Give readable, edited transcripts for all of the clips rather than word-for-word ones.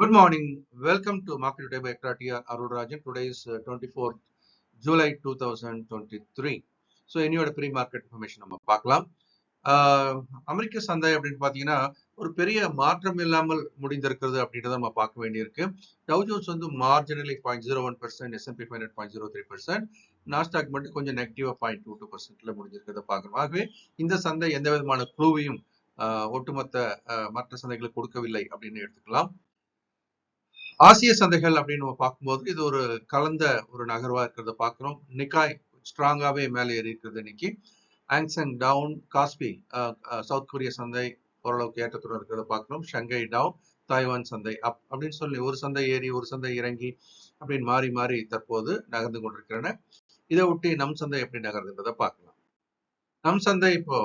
Good morning. Welcome to Market Today by ECTRA Arulrajhan. Today is 24th July 2023. So என்னோட pre market information நம்ம பார்க்கலாம். அமெரிக்க சந்தை அப்படின்னு பார்த்தீங்கன்னா ஒரு பெரிய மாற்றம் இல்லாமல் முடிந்திருக்கிறது அப்படின்றத நம்ம பார்க்க வேண்டியிருக்கு. டவ் ஜோன்ஸ் வந்து மார்ஜினலி 0.01%, S&P 500 0.03%, நாஸ்டாக் மட்டும் கொஞ்சம் நெகட்டிவா 0.22% முடிஞ்சிருக்கிறத பார்க்கணும். ஆகவே இந்த சந்தை எந்த விதமான குழுவையும் ஒட்டுமொத்த மற்ற சந்தைகளுக்கு கொடுக்கவில்லை அப்படின்னு எடுத்துக்கலாம். ஆசிய சந்தைகள் அப்படின்னு நம்ம பார்க்கும்போது இது ஒரு கலந்த ஒரு நகர்வா இருக்கிறத பார்க்கிறோம். நிக்காய் ஸ்ட்ராங்காவே மேலே ஏறி இருக்கிறது இன்னைக்கு. ஆங்சங் டவுன், காஸ்பி சவுத் கொரிய சந்தை ஓரளவுக்கு ஏற்றத்துடன் இருக்கிறத பார்க்கிறோம். ஷங்கை டவுன், தாய்வான் சந்தை அப் அப்படின்னு சொல்லி ஒரு சந்தை ஏறி ஒரு சந்தை இறங்கி அப்படின்னு மாறி மாறி தற்போது நகர்ந்து கொண்டிருக்கிறன. இதை ஒட்டி நம் சந்தை எப்படி நகர்ந்துன்றதை பார்க்கலாம். நம் சந்தை இப்போ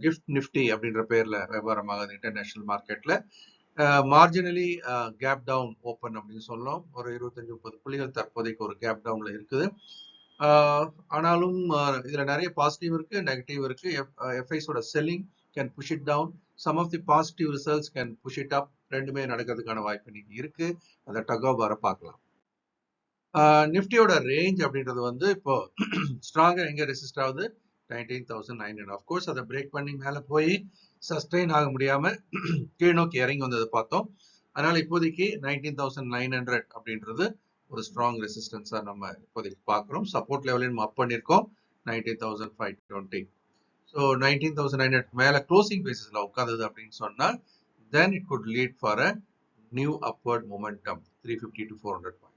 கிஃப்ட் நிஃப்டி அப்படின்ற பேர்ல வியாபாரமாகுது இன்டர்நேஷனல் மார்க்கெட்ல. மார்ஜினலி கேப் டவுன் ஓப்பன் அப்படின்னு சொல்லலாம். ஒரு 25-30 புள்ளிகள் தற்போதைக்கு ஒரு கேப் டவுன்ல இருக்குது. ஆனாலும் இதுல நிறைய பாசிட்டிவ் இருக்கு, நெகட்டிவ் இருக்கு. எஃப்ஐஸோட selling can push it down, some of the positive results can push it up. ரெண்டுமே நடக்கிறதுக்கான வாய்ப்பு இன்னைக்கு இருக்கு. அதை டக் ஆஃப் வர பார்க்கலாம். நிஃப்டியோட ரேஞ்ச் அப்படின்றது வந்து இப்போ ஸ்ட்ராங்கா எங்க ரெசிஸ்ட் ஆகுது, 19,900. அஃப்கோர்ஸ் அதை பிரேக் பண்ணி மேல போய் சஸ்டெயின் ஆக முடியாம கீழ் நோக்கி இறங்கி வந்ததை பார்த்தோம். அதனால இப்போதைக்கு 19,900 அப்படின்றது ஒரு ஸ்ட்ராங் ரெசிஸ்டன்ஸா நம்ம இப்போதைக்கு பார்க்கிறோம். சப்போர்ட் லெவலையும் நம்ம அப் பண்ணியிருக்கோம் 19,520. ஸோ 19,900 மேல க்ளோசிங் பேசிஸ்ல உட்காந்தது அப்படின்னு சொன்னா then it could lead for a new upward momentum 350 to 400 points.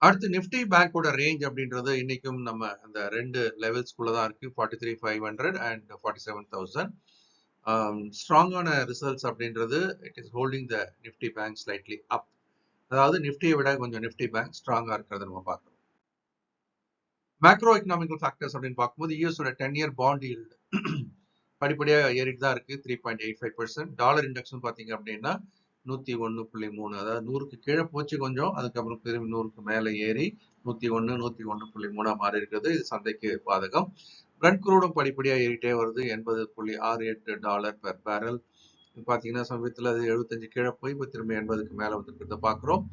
அடுத்து நிஃப்டி பேங்கோட ரேஞ்ச் அப்படின்றது இன்னைக்கும் நம்ம அந்த ரெண்டு லெவல்ஸ்குள்ளதான் இருக்கு, 43,500 அண்ட் 47,000. ஸ்ட்ராங்கான ரிசல்ட்ஸ் அப்படின்றது it is holding the Nifty bank slightly up. அதாவது நிஃப்டியை விட கொஞ்சம் நிஃப்டி பேங்க் ஸ்ட்ராங்கா இருக்கிறத நம்ம பார்க்கிறோம். மேக்ரோ எக்கனாமிக்கல் ஃபேக்டர்ஸ் அப்படின்னு பார்க்கும்போது யூஎஸோட 10-year பாண்ட் ஈல்டு படிப்படியாக ஏறிட்டு தான் இருக்கு, 3.85%. டாலர் இண்டெக்ஸ் பாத்தீங்க அப்படின்னா 101.3, அதாவது 100க்கு கீழே போச்சு கொஞ்சம், அதுக்கப்புறம் திரும்பி 100க்கு மேலே ஏறி 101, 101.3 மாறி இருக்கிறது. இது சந்தைக்கு பாதகம். பிரெண்ட் குரூடும் படிப்படியா ஏறிட்டே வருது, $80.68 பெர் பேரல். பாத்தீங்கன்னா சமீபத்தில் அது 75 கீழே போய் இப்போ திரும்பி 80க்கு மேல வந்துருக்கிறத பாக்குறோம்.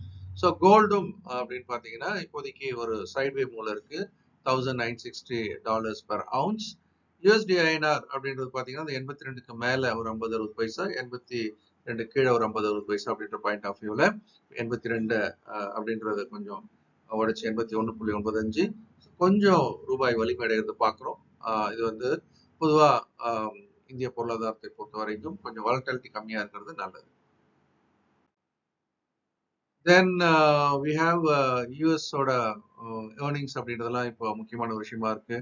ஸோ கோல்டும் அப்படின்னு பாத்தீங்கன்னா இப்போதைக்கு ஒரு சைட்வே மூல இருக்கு, $1,960 பெர் அவுன்ஸ். யூஎஸ்டி ஐஎன்ஆர் அப்படின்றது பாத்தீங்கன்னா 82க்கு மேல ஒரு 50-60 பைசா, 82 கீழே ஒரு 50-60 பைசா அப்படின்ற பாயிண்ட் ஆஃப் வியூல 82 அப்படின்றது கொஞ்சம் உடைச்சு 81.95 கொஞ்சம் ரூபாய் வலிமை அடைகிறது பாக்குறோம். இது வந்து பொதுவா இந்திய பொருளாதாரத்தை பொறுத்த வரைக்கும் கொஞ்சம் வாலட்டிலிட்டி கம்மியா இருக்கிறது நல்லது. தென் வி ஹாவ் யூஎஸோட ஏர்னிங்ஸ் அப்படின்றதெல்லாம் இப்போ முக்கியமான ஒரு விஷயமா இருக்கு.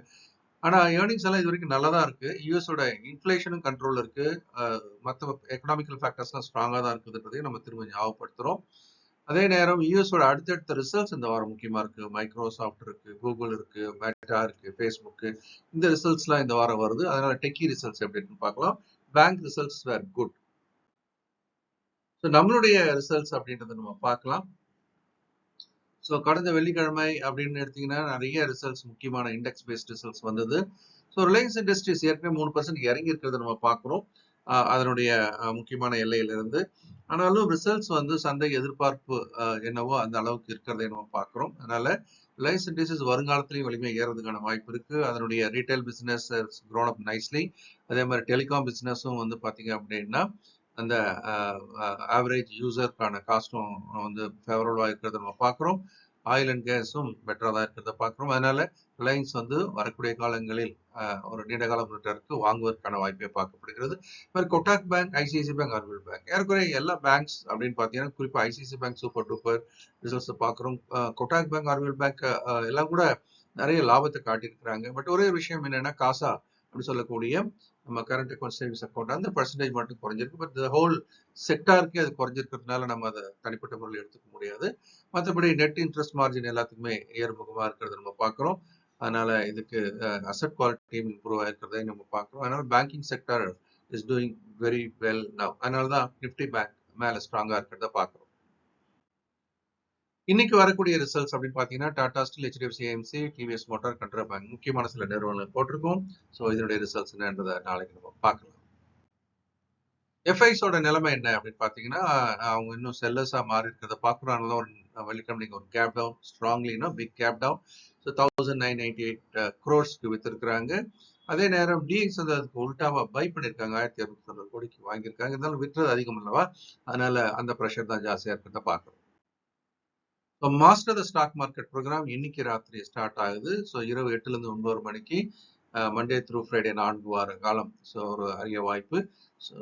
ஆனா ஏர்னிங்ஸ் எல்லாம் இது வரைக்கும் நல்லதா இருக்கு. யூஎஸோட இன்ஃபிளேஷனும் கண்ட்ரோல் இருக்கு, மற்ற எக்கனாமிக்கல் ஃபேக்டர்ஸ்லாம் ஸ்ட்ராங்கா தான் இருக்குதுன்றதையும் நம்ம திரும்ப ஞாபகப்படுத்துறோம். அதே நேரம் யூஎஸோட அடுத்தடுத்த ரிசல்ட்ஸ் இந்த வாரம் முக்கியமா இருக்கு. மைக்ரோசாஃப்ட் இருக்கு, கூகுள் இருக்கு, மெட்டா இருக்கு, ஃபேஸ்புக், இந்த ரிசல்ட்ஸ்லாம் இந்த வாரம் வருது. அதனால டெக்கி ரிசல்ட்ஸ் எப்படின்னு பார்க்கலாம். பேங்க் ரிசல்ட்ஸ் வேர் குட். ஸோ நம்மளுடைய ரிசல்ட்ஸ் அப்படின்றத நம்ம பார்க்கலாம். ஸோ கடந்த வெள்ளிக்கிழமை அப்படின்னு எடுத்தீங்கன்னா நிறைய ரிசல்ட்ஸ், முக்கியமான இண்டெக்ஸ் பேஸ்ட் ரிசல்ட்ஸ் வந்தது. ஸோ ரிலையன்ஸ் இண்டஸ்ட்ரீஸ் ஏற்கனவே 3% இறங்கி இருக்கிறத நம்ம பார்க்குறோம் அதனுடைய முக்கியமான எல்லையிலிருந்து. ஆனாலும் ரிசல்ட்ஸ் வந்து சந்தை எதிர்பார்ப்பு என்னவோ அந்த அளவுக்கு இருக்கிறதை நம்ம பார்க்குறோம். அதனால ரிலையன்ஸ் இண்டஸ்ட்ரீஸ் வருங்காலத்திலையும் வலிமையாக ஏறதுக்கான வாய்ப்பு இருக்கு. அதனுடைய retail business grown up nicely. அதே மாதிரி டெலிகாம் பிசினஸும் வந்து பார்த்தீங்க அப்படின்னா அந்த ஆவரேஜ் யூசருக்கான காஸ்டும் வந்து ஃபேவரபுளாக இருக்கிறத நம்ம பார்க்குறோம். ஆயில் அண்ட் கேஸும் பெட்டராக தான் இருக்கிறத பார்க்குறோம். அதனால ரிலையன்ஸ் வந்து வரக்கூடிய காலங்களில் ஒரு நீண்டகால முதலீட்டருக்கு வாங்குவதற்கான வாய்ப்பை பார்க்கப்படுகிறது. மாதிரி Kotak bank, ICICI bank, RBL bank, ஏற்கனவே எல்லா பேங்க்ஸ் அப்படின்னு பார்த்தீங்கன்னா குறிப்பாக ICICI bank super duper results பார்க்குறோம். கொட்டாக் பேங்க், ஆர்பிஎல் பேங்க் எல்லாம் கூட நிறைய லாபத்தை காட்டியிருக்கிறாங்க. பட் ஒரே விஷயம் என்னன்னா காசா அப்படின்னு சொல்லக்கூடிய நம்ம கரண்ட் அக்கௌண்ட், சேவிங்ஸ் அக்கௌண்ட் அந்த பர்சன்டேஜ் மட்டும் குறைஞ்சிருக்கு. பட் ஹோல் செக்டாருக்கே அது குறைஞ்சிருக்கிறதுனால நம்ம அதை தனிப்பட்ட முறையில் எடுத்துக்க முடியாது. மற்றபடி நெட் இன்ட்ரெஸ்ட் மார்ஜின் எல்லாத்துக்குமே ஏறுமுகமா இருக்கிறத நம்ம பார்க்கிறோம். அதனால இதுக்கு அசெட் குவாலிட்டி இம்ப்ரூவ் ஆயிருக்கிறதை நம்ம பார்க்கிறோம். அதனால banking sector is doing very well now. அதனாலதான் நிப்டி பேங்க் மேல ஸ்ட்ராங்கா இருக்கிறத பார்க்கிறோம். இன்னைக்கு வரக்கூடிய ரிசல்ட்ஸ் அப்படின்னு பாத்தீங்கன்னா Tata steel, HDFC AMC, TVS motor, Canara bank முக்கியமான சில நிறுவனங்கள் போட்டிருக்கோம். ஸோ இதனுடைய ரிசல்ட்ஸ் என்னன்றதை நாளைக்கு நம்ம பார்க்கலாம். எஃப்ஐஸோட நிலைமை என்ன அப்படின்னு பார்த்தீங்கன்னா, அவங்க இன்னும் செல்லர்ஸா மாறி இருக்கிறத பார்க்குறோம். ஒரு வெல்கம் நீங்க ஒரு கேப் டவுன் ஸ்ட்ராங்லினா big gap down. So 1998 crores வித்திருக்கிறாங்க. அதே நேரம் டிஎக்ஸ் வந்து அதுக்கு உல்டாவா பை பண்ணியிருக்காங்க. 1290 கோடிக்கு வாங்கியிருக்காங்க. இருந்தாலும் விற்றது அதிகம் அல்லவா? அதனால அந்த ப்ரெஷர் தான் ஜாஸ்தியா இருக்கிறத பார்க்குறோம். So master the stock market programme இன்னைக்கு ராத்திரி ஸ்டார்ட் ஆகுது. ஸோ இரவு 8லேருந்து 9 மணிக்கு மண்டே த்ரூ ஃப்ரைடே 4 வார காலம். ஸோ ஒரு அரிய வாய்ப்பு. ஸோ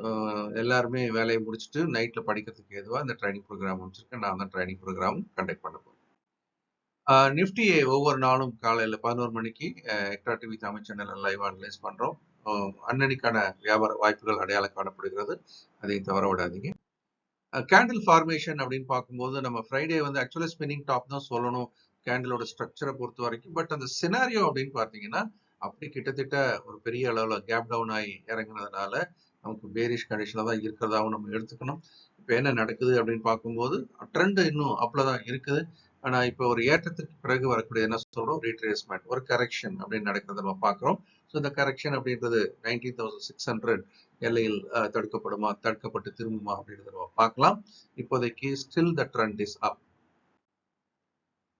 எல்லாருமே வேலையை முடிச்சுட்டு நைட்ல படிக்கிறதுக்கு ஏதுவா இந்த ட்ரைனிங் ப்ரோக்ராம் முடிச்சிருக்கேன். நான் தான் ட்ரைனிங் ப்ரோக்ராம் கண்டக்ட் பண்ண போறேன். நிஃப்டியை ஒவ்வொரு நாளும் காலையில் 11 மணிக்கு extra TV Tamil channel live analyse பண்றோம். அன்னன்னைக்கான வியாபார வாய்ப்புகள் அடையாளம் காணப்படுகிறது. அதையும் தவற விடாதீங்க. கேண்டில் ஃபார்மேஷன் அப்படின்னு பார்க்கும்போது நம்ம ஃப்ரைடே வந்து ஆக்சுவலா ஸ்பின்னிங் டாப் தான் சொல்லணும் கேண்டிலோட ஸ்ட்ரக்சரை பொறுத்த வரைக்கும். பட் அந்த சினாரியோ அப்படின்னு பார்த்தீங்கன்னா அப்படி கிட்டத்தட்ட ஒரு பெரிய அளவில் கேப் டவுன் ஆகி இறங்குனதுனால நமக்கு பேரிஷ் கண்டிஷனில் தான் இருக்கிறதாவும் நம்ம எடுத்துக்கணும். இப்போ என்ன நடக்குது அப்படின்னு பார்க்கும்போது ட்ரெண்ட் இன்னும் அப்பளதான் இருக்குது. ஆனா இப்போ ஒரு ஏற்றத்திற்கு பிறகு வரக்கூடிய என்ன சொல்றோம் ரீட்ரேஸ்மெண்ட் ஒரு கரெக்ஷன் அப்படின்னு நடக்கிறத நம்ம பார்க்குறோம். ஸோ இந்த கரெக்ஷன் அப்படின்றது 19,600 எல்லையில் தடுக்கப்படுமா தடுக்கப்பட்டு திரும்புமா அப்படின்றத நம்ம பார்க்கலாம். இப்போதைக்கு still the trend is up.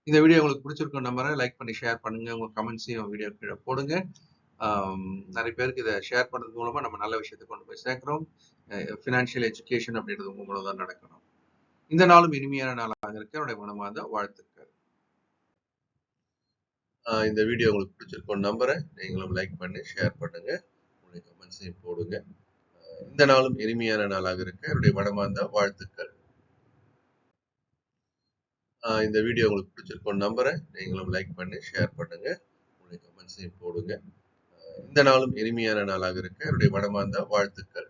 இந்த வீடியோ உங்களுக்கு பிடிச்சிருக்கும் நம்புறேன். லைக் பண்ணி ஷேர் பண்ணுங்க. உங்க கமெண்ட்ஸையும் வீடியோ கீழே போடுங்க. நிறைய பேருக்கு இதை ஷேர் பண்றது மூலமா நம்ம நல்ல விஷயத்தை கொண்டு போய் சேர்க்கிறோம். ஃபினான்ஷியல் எஜுகேஷன் அப்படின்றது உங்க மூலம் தான் நடக்கணும். இந்த நாளும் இனிமையான நாளாக இருக்க என்னுடைய மனமார்ந்த வாழ்த்துக்கள். இந்த வீடியோ உங்களுக்கு பிடிச்சிருக்கும் நம்புறேன். நீங்களும் லைக் பண்ணி ஷேர் பண்ணுங்க. உங்களுடைய கமெண்ட்ஸையும் போடுங்க. இந்த நாளும் இனிமையான நாளாக இருக்க என்னுடைய மனமார்ந்த வாழ்த்துக்கள். இந்த வீடியோ உங்களுக்கு பிடிச்சிருக்கும் நம்புறேன். நீங்களும் லைக் பண்ணி ஷேர் பண்ணுங்க. உங்களுடைய கமெண்ட்ஸையும் போடுங்க. இந்த நாளும் இனிமையான நாளாக இருக்க என்னுடைய மனமார்ந்த வாழ்த்துக்கள்.